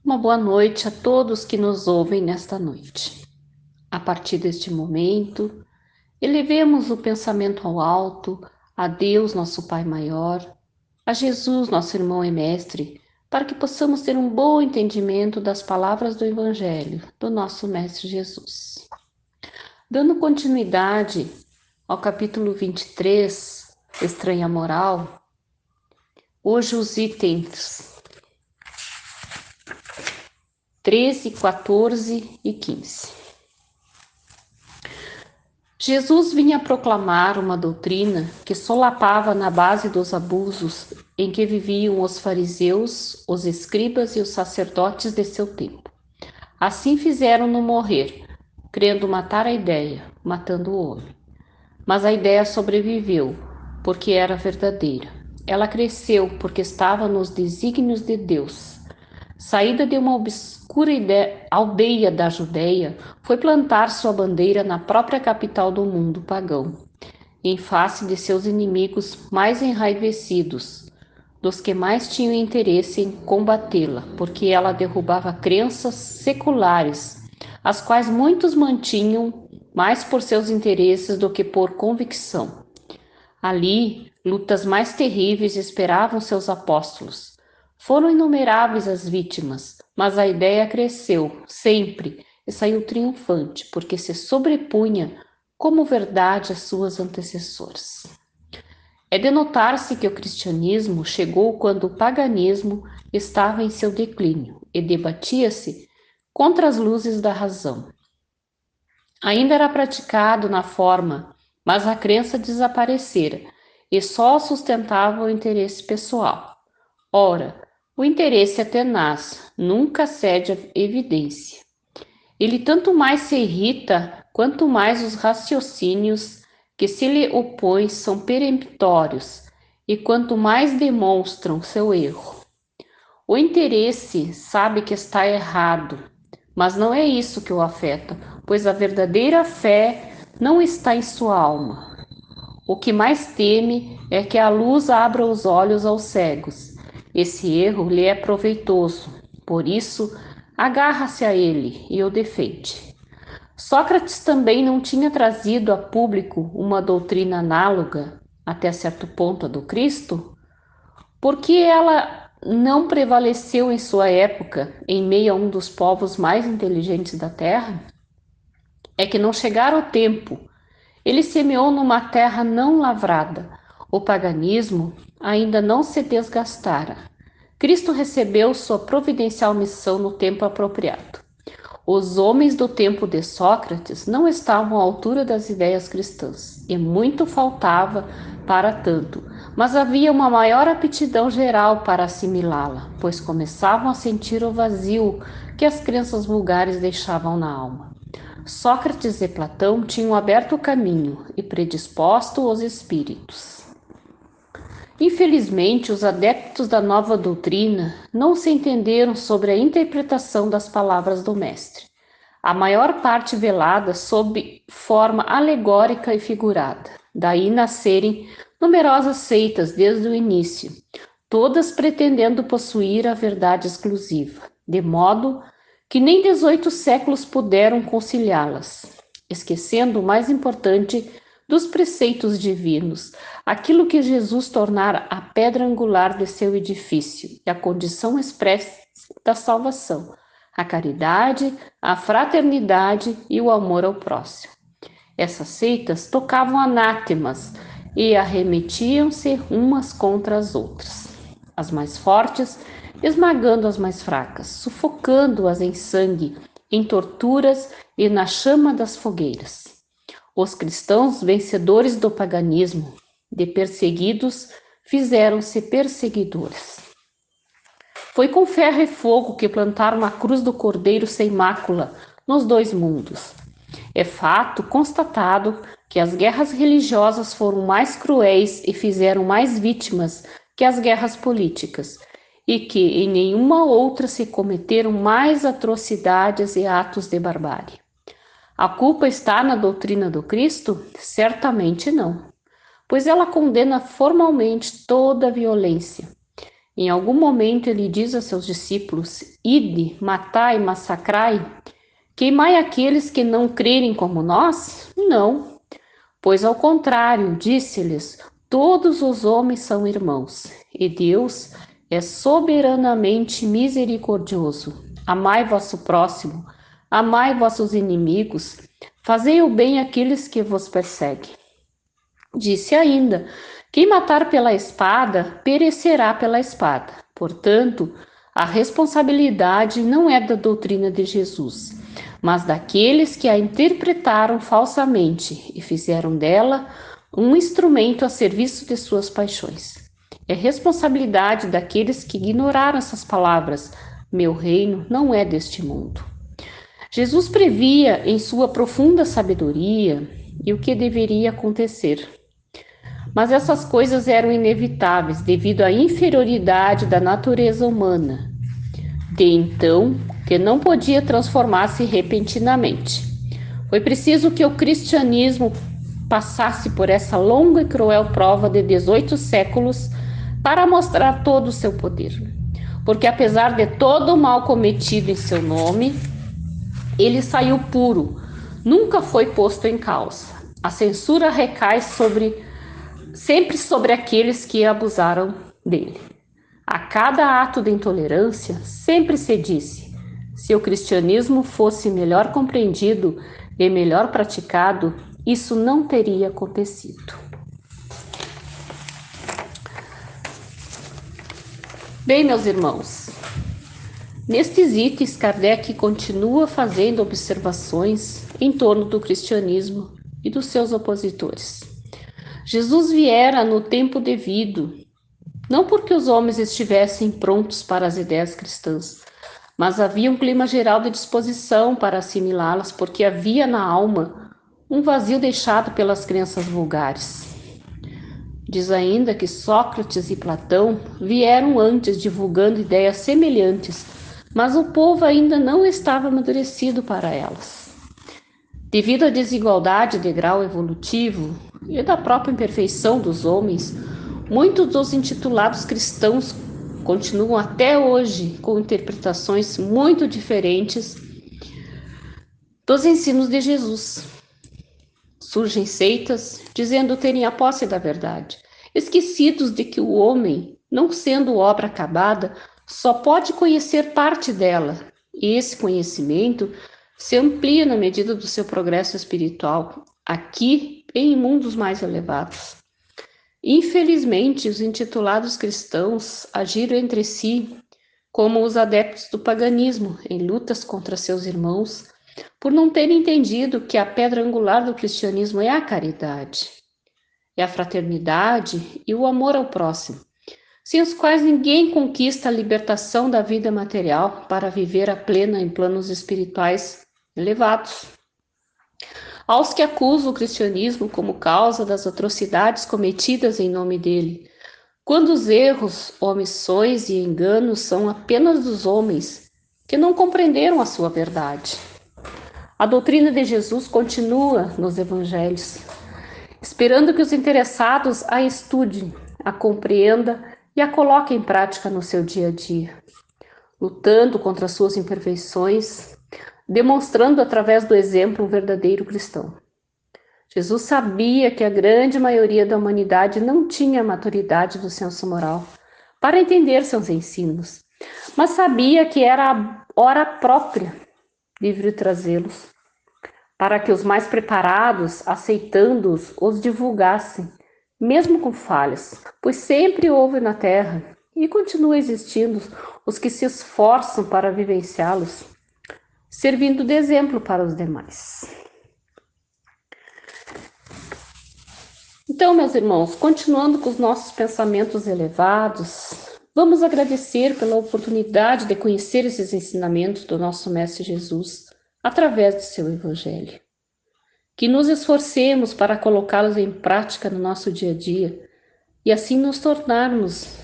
Uma boa noite a todos que nos ouvem nesta noite. A partir deste momento, elevemos o pensamento ao alto, a Deus, nosso Pai maior, a Jesus, nosso irmão e mestre, para que possamos ter um bom entendimento das palavras do Evangelho do nosso Mestre Jesus. Dando continuidade ao capítulo 23, Estranha Moral, hoje os itens 13, 14 e 15. Jesus vinha proclamar uma doutrina que solapava na base dos abusos em que viviam os fariseus, os escribas e os sacerdotes de seu tempo. Assim fizeram-no morrer, querendo matar a ideia, matando o homem. Mas a ideia sobreviveu, porque era verdadeira. Ela cresceu porque estava nos desígnios de Deus. Saída de uma obscura aldeia da Judéia, foi plantar sua bandeira na própria capital do mundo pagão, em face de seus inimigos mais enraivecidos, dos que mais tinham interesse em combatê-la, porque ela derrubava crenças seculares, as quais muitos mantinham mais por seus interesses do que por convicção. Ali, lutas mais terríveis esperavam seus apóstolos. Foram inumeráveis as vítimas, mas a ideia cresceu, sempre, e saiu triunfante, porque se sobrepunha como verdade às suas antecessoras. É de notar-se que o cristianismo chegou quando o paganismo estava em seu declínio e debatia-se contra as luzes da razão. Ainda era praticado na forma, mas a crença desaparecera e só sustentava o interesse pessoal. Ora, o interesse é tenaz, nunca cede à evidência. Ele tanto mais se irrita, quanto mais os raciocínios que se lhe opõem são peremptórios, e quanto mais demonstram seu erro. O interesse sabe que está errado, mas não é isso que o afeta, pois a verdadeira fé não está em sua alma. O que mais teme é que a luz abra os olhos aos cegos. Esse erro lhe é proveitoso, por isso agarra-se a ele e o defende. Sócrates também não tinha trazido a público uma doutrina análoga, até certo ponto, a do Cristo, porque ela não prevaleceu em sua época, em meio a um dos povos mais inteligentes da terra? É que não chegara o tempo. Ele semeou numa terra não lavrada. O paganismo ainda não se desgastara. Cristo recebeu sua providencial missão no tempo apropriado. Os homens do tempo de Sócrates não estavam à altura das ideias cristãs, e muito faltava para tanto, mas havia uma maior aptidão geral para assimilá-la, pois começavam a sentir o vazio que as crenças vulgares deixavam na alma. Sócrates e Platão tinham aberto o caminho e predisposto os espíritos. Infelizmente, os adeptos da nova doutrina não se entenderam sobre a interpretação das palavras do mestre. A maior parte velada sob forma alegórica e figurada. Daí nascerem numerosas seitas desde o início, todas pretendendo possuir a verdade exclusiva, de modo que nem 18 séculos puderam conciliá-las, esquecendo o mais importante dos preceitos divinos, aquilo que Jesus tornara a pedra angular de seu edifício e a condição expressa da salvação, a caridade, a fraternidade e o amor ao próximo. Essas seitas tocavam anátemas e arremetiam-se umas contra as outras, as mais fortes esmagando as mais fracas, sufocando-as em sangue, em torturas e na chama das fogueiras. Os cristãos, vencedores do paganismo, de perseguidos, fizeram-se perseguidores. Foi com ferro e fogo que plantaram a cruz do Cordeiro sem mácula nos dois mundos. É fato constatado que as guerras religiosas foram mais cruéis e fizeram mais vítimas que as guerras políticas, e que em nenhuma outra se cometeram mais atrocidades e atos de barbárie. A culpa está na doutrina do Cristo? Certamente não, pois ela condena formalmente toda a violência. Em algum momento ele diz a seus discípulos: Ide, matai, massacrai, queimai aqueles que não crerem como nós? Não, pois ao contrário, disse-lhes: todos os homens são irmãos, e Deus é soberanamente misericordioso. Amai vosso próximo, amai vossos inimigos, fazei o bem àqueles que vos perseguem. Disse ainda: quem matar pela espada, perecerá pela espada. Portanto, a responsabilidade não é da doutrina de Jesus, mas daqueles que a interpretaram falsamente e fizeram dela um instrumento a serviço de suas paixões. É responsabilidade daqueles que ignoraram essas palavras: meu reino não é deste mundo. Jesus previa em sua profunda sabedoria e o que deveria acontecer. Mas essas coisas eram inevitáveis devido à inferioridade da natureza humana, de então que não podia transformar-se repentinamente. Foi preciso que o cristianismo passasse por essa longa e cruel prova de 18 séculos para mostrar todo o seu poder. Porque apesar de todo o mal cometido em seu nome, ele saiu puro, nunca foi posto em causa. A censura recai sempre sobre aqueles que abusaram dele. A cada ato de intolerância, sempre se disse: se o cristianismo fosse melhor compreendido e melhor praticado, isso não teria acontecido. Bem, meus irmãos, nestes itens, Kardec continua fazendo observações em torno do cristianismo e dos seus opositores. Jesus viera no tempo devido, não porque os homens estivessem prontos para as ideias cristãs, mas havia um clima geral de disposição para assimilá-las, porque havia na alma um vazio deixado pelas crenças vulgares. Diz ainda que Sócrates e Platão vieram antes divulgando ideias semelhantes, mas o povo ainda não estava amadurecido para elas. Devido à desigualdade de grau evolutivo e da própria imperfeição dos homens, muitos dos intitulados cristãos continuam até hoje com interpretações muito diferentes dos ensinos de Jesus. Surgem seitas dizendo terem a posse da verdade, esquecidos de que o homem, não sendo obra acabada, só pode conhecer parte dela, e esse conhecimento se amplia na medida do seu progresso espiritual, aqui e em mundos mais elevados. Infelizmente, os intitulados cristãos agiram entre si como os adeptos do paganismo, em lutas contra seus irmãos, por não terem entendido que a pedra angular do cristianismo é a caridade, é a fraternidade e o amor ao próximo, sem os quais ninguém conquista a libertação da vida material para viver a plena em planos espirituais elevados. Aos que acusam o cristianismo como causa das atrocidades cometidas em nome dele, quando os erros, omissões e enganos são apenas dos homens que não compreenderam a sua verdade. A doutrina de Jesus continua nos evangelhos, esperando que os interessados a estudem, a compreendam e a coloquem em prática no seu dia a dia, lutando contra suas imperfeições, demonstrando através do exemplo um verdadeiro cristão. Jesus sabia que a grande maioria da humanidade não tinha a maturidade do senso moral para entender seus ensinos, mas sabia que era a hora própria de trazê-los, para que os mais preparados, aceitando-os, os divulgassem, mesmo com falhas, pois sempre houve na Terra e continua existindo os que se esforçam para vivenciá-los, servindo de exemplo para os demais. Então, meus irmãos, continuando com os nossos pensamentos elevados, vamos agradecer pela oportunidade de conhecer esses ensinamentos do nosso Mestre Jesus através do seu Evangelho. Que nos esforcemos para colocá-los em prática no nosso dia a dia e assim nos tornarmos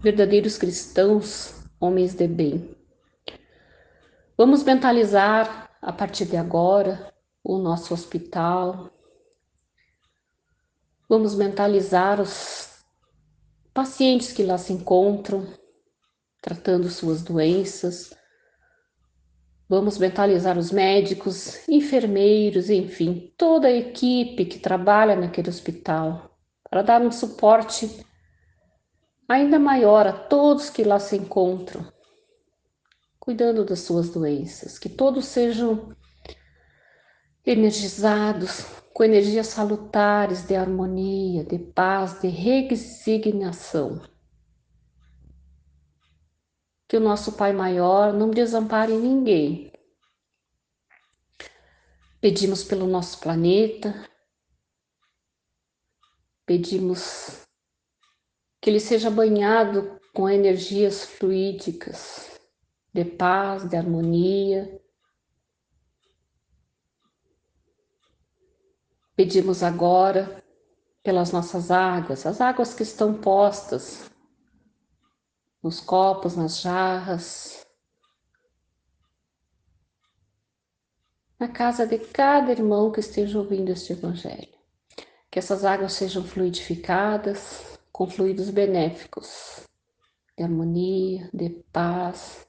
verdadeiros cristãos, homens de bem. Vamos mentalizar a partir de agora o nosso hospital. Vamos mentalizar os pacientes que lá se encontram, tratando suas doenças. Vamos mentalizar os médicos, enfermeiros, enfim, toda a equipe que trabalha naquele hospital, para dar um suporte ainda maior a todos que lá se encontram, cuidando das suas doenças, que todos sejam energizados com energias salutares de harmonia, de paz, de resignação. Que o nosso Pai Maior não desampare ninguém. Pedimos pelo nosso planeta, pedimos que ele seja banhado com energias fluídicas, de paz, de harmonia. Pedimos agora pelas nossas águas, as águas que estão postas nos copos, nas jarras, na casa de cada irmão que esteja ouvindo este Evangelho. Que essas águas sejam fluidificadas com fluidos benéficos, de harmonia, de paz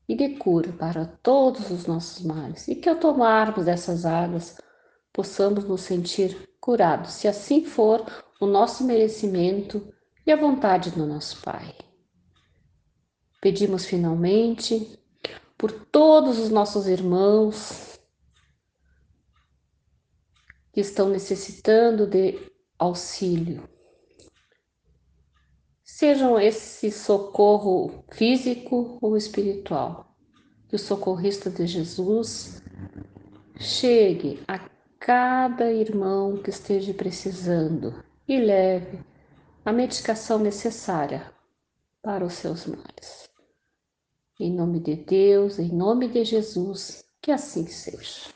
e de cura para todos os nossos males. E que ao tomarmos dessas águas, possamos nos sentir curados, se assim for o nosso merecimento e a vontade do nosso Pai. Pedimos finalmente por todos os nossos irmãos que estão necessitando de auxílio. Sejam esse socorro físico ou espiritual. Que o socorrista de Jesus chegue a cada irmão que esteja precisando e leve a medicação necessária para os seus males. Em nome de Deus, em nome de Jesus, que assim seja.